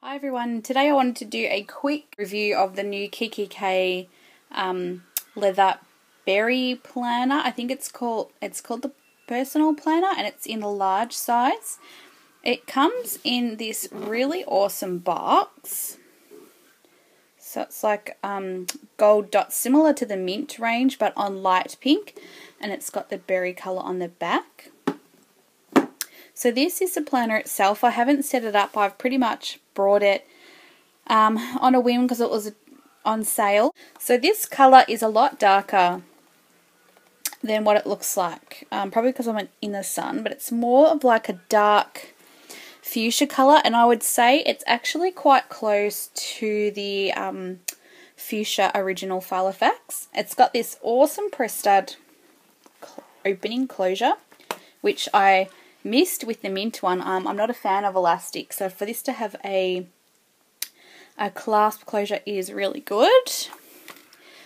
Hi everyone, today I wanted to do a quick review of the new Kikki K leather berry planner. I think it's called the personal planner, and it's in a large size. It comes in this really awesome box. So it's like gold dots, similar to the mint range but on light pink, and it's got the berry colour on the back. So this is the planner itself. I haven't set it up. I've pretty much brought it on a whim because it was on sale. So this colour is a lot darker than what it looks like. Probably because I'm in the sun, but it's more of like a dark fuchsia colour, and I would say it's actually quite close to the fuchsia original Filofax. It's got this awesome press stud opening closure, which I missed with the mint one. I'm not a fan of elastic, so for this to have a clasp closure is really good.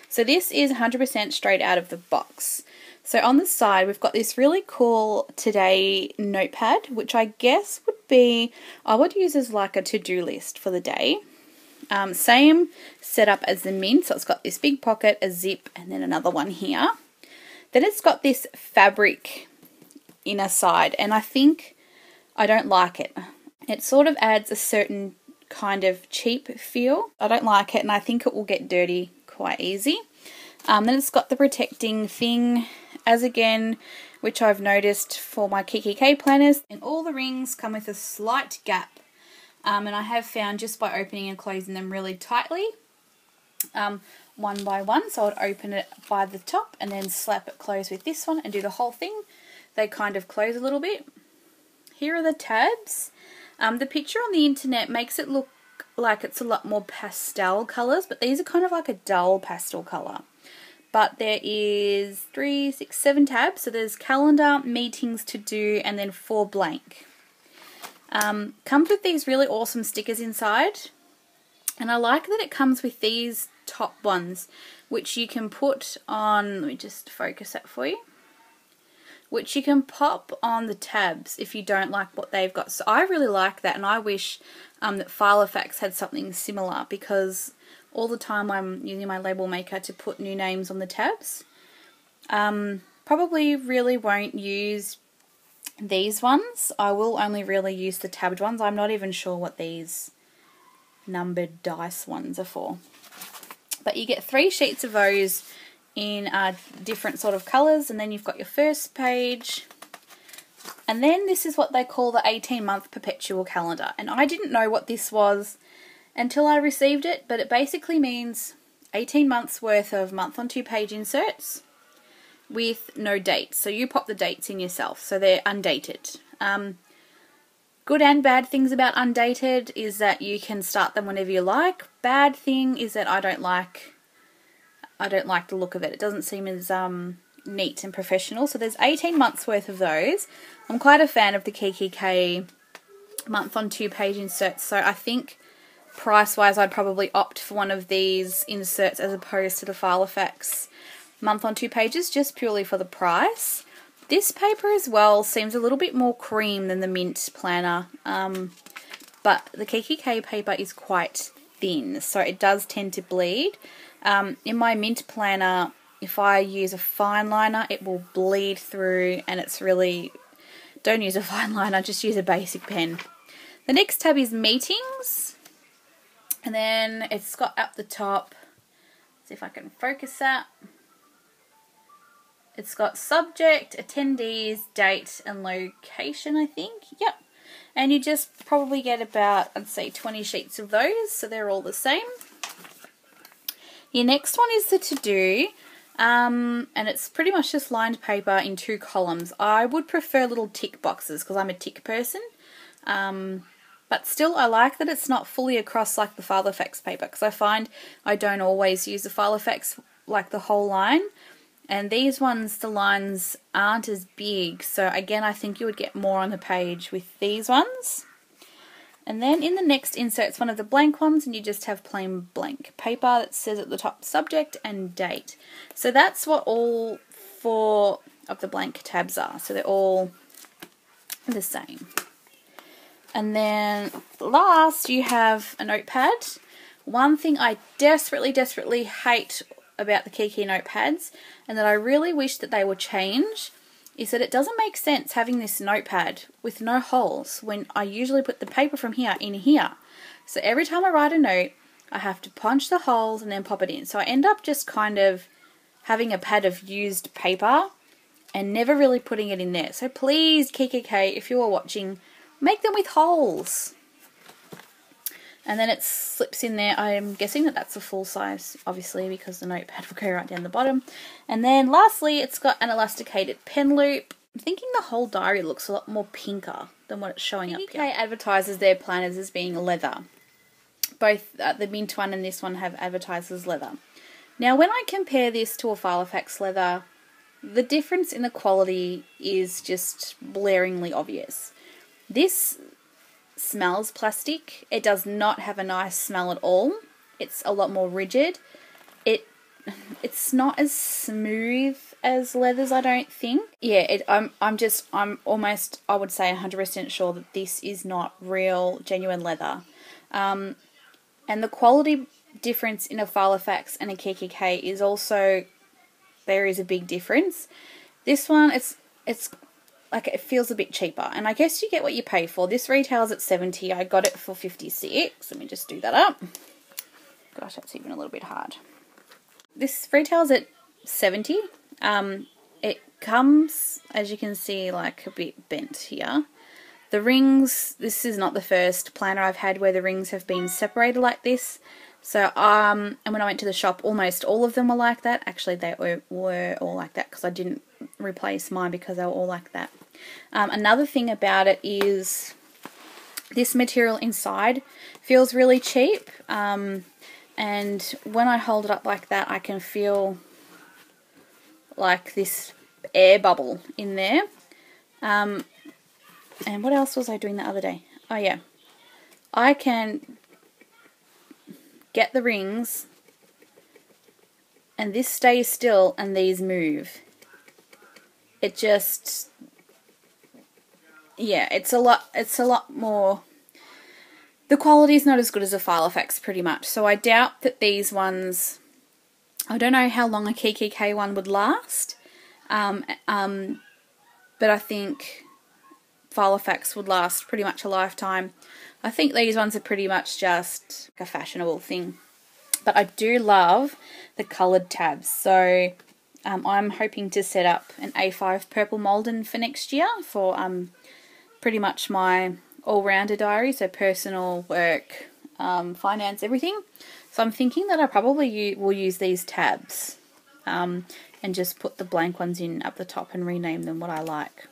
So this is 100% straight out of the box. So on the side we've got this really cool today notepad, which I guess I would use as like a to-do list for the day. Same setup as the mint, so it's got this big pocket, a zip, and then another one here. Then it's got this fabric inner side, and I don't like it. It sort of adds a certain kind of cheap feel. I don't like it, and I think it will get dirty quite easy. Then it's got the protecting thing, as again, which I've noticed for my Kikki K planners, and all the rings come with a slight gap, and I have found just by opening and closing them really tightly, one by one. So I'd open it by the top and then slap it closed with this one and do the whole thing. They kind of close a little bit. Here are the tabs. The picture on the internet makes it look like it's a lot more pastel colours, but these are kind of like a dull pastel colour. But there is 3, 6, 7 tabs. So there's calendar, meetings to do, and then 4 blank. Comes with these really awesome stickers inside. And I like that it comes with these top ones, which you can put on, let me just focus that for you, which you can pop on the tabs if you don't like what they've got. So I really like that, and I wish that Filofax had something similar, because all the time I'm using my label maker to put new names on the tabs. Probably really won't use these ones. I will only really use the tabbed ones. I'm not even sure what these numbered dice ones are for. But you get 3 sheets of those in different sort of colours, and then you've got your first page, and then this is what they call the 18-month perpetual calendar, and I didn't know what this was until I received it, but it basically means 18 months worth of month on 2-page inserts with no dates. So you pop the dates in yourself, so they're undated. Good and bad things about undated is that you can start them whenever you like. Bad thing is that I don't like the look of it. It doesn't seem as neat and professional. So there's 18 months worth of those. I'm quite a fan of the Kikki K month on 2-page inserts, so I think price-wise I'd probably opt for one of these inserts as opposed to the Filofax month on 2 pages, just purely for the price. This paper as well seems a little bit more cream than the mint planner, but the Kikki K paper is quite thin, so it does tend to bleed. In my mint planner, if I use a fine liner, it will bleed through, and it's really, don't use a fine liner, just use a basic pen. The next tab is meetings, and then it's got up the top, see if I can focus that, it's got subject, attendees, date, and location, I think, yep. And you just probably get about, I'd say, 20 sheets of those, so they're all the same. Your next one is the to-do, and it's pretty much just lined paper in 2 columns. I would prefer little tick boxes because I'm a tick person, but still I like that it's not fully across like the Filofax paper, because I find I don't always use the Filofax like the whole line, and these ones, the lines aren't as big, so again I think you would get more on the page with these ones. And then in the next insert's one of the blank ones, and you just have plain blank paper that says at the top subject and date. So that's what all 4 of the blank tabs are. So they're all the same. And then last you have a notepad. One thing I desperately hate about the Kikki notepads, and that I really wish that they would change, is that it doesn't make sense having this notepad with no holes when I usually put the paper from here in here. So every time I write a note, I have to punch the holes and then pop it in. So I end up just kind of having a pad of used paper and never really putting it in there. So please, Kikki K, if you are watching, make them with holes. And then it slips in there. I'm guessing that that's a full size, obviously, because the notepad will go right down the bottom. And then lastly, it's got an elasticated pen loop. I'm thinking the whole diary looks a lot more pinker than what it's showing up here. Kikki K advertises their planners as being leather. Both the mint one and this one have advertised as leather. Now, when I compare this to a Filofax leather, the difference in the quality is just blaringly obvious. This smells plastic. It does not have a nice smell at all. It's a lot more rigid. It's not as smooth as leathers, I don't think. Yeah, I'm almost, I would say 100% sure that this is not real, genuine leather. And the quality difference in a Filofax and a Kikki K is also, there is a big difference. This one, it's like, it feels a bit cheaper, and I guess you get what you pay for. This retails at 70. I got it for 56. Let me just do that up. Gosh, that's even a little bit hard. This retails at 70. It comes, as you can see, like a bit bent here. The rings, this is not the first planner I've had where the rings have been separated like this. So, and when I went to the shop, almost all of them were like that. Actually, they were all like that because I didn't replace mine because they were all like that. Another thing about it is this material inside feels really cheap. And when I hold it up like that, I can feel like this air bubble in there. And what else was I doing the other day? Oh yeah, I can get the rings and this stays still and these move. It just, yeah, it's a lot more, the quality is not as good as a Filofax pretty much. So I doubt that these ones, I don't know how long a Kikki K one would last, but I think Filofax would last pretty much a lifetime. I think these ones are pretty much just a fashionable thing. But I do love the coloured tabs. So I'm hoping to set up an A5 purple Malden for next year for pretty much my all-rounder diary. So personal, work, finance, everything. So I'm thinking that I probably will use these tabs and just put the blank ones in up the top and rename them what I like.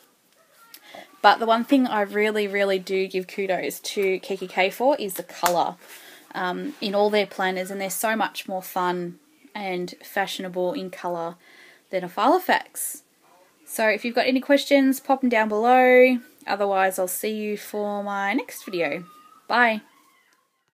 But the one thing I really do give kudos to Kikki K for is the colour in all their planners, and they're so much more fun and fashionable in colour than a Filofax. So if you've got any questions, pop them down below. Otherwise, I'll see you for my next video. Bye.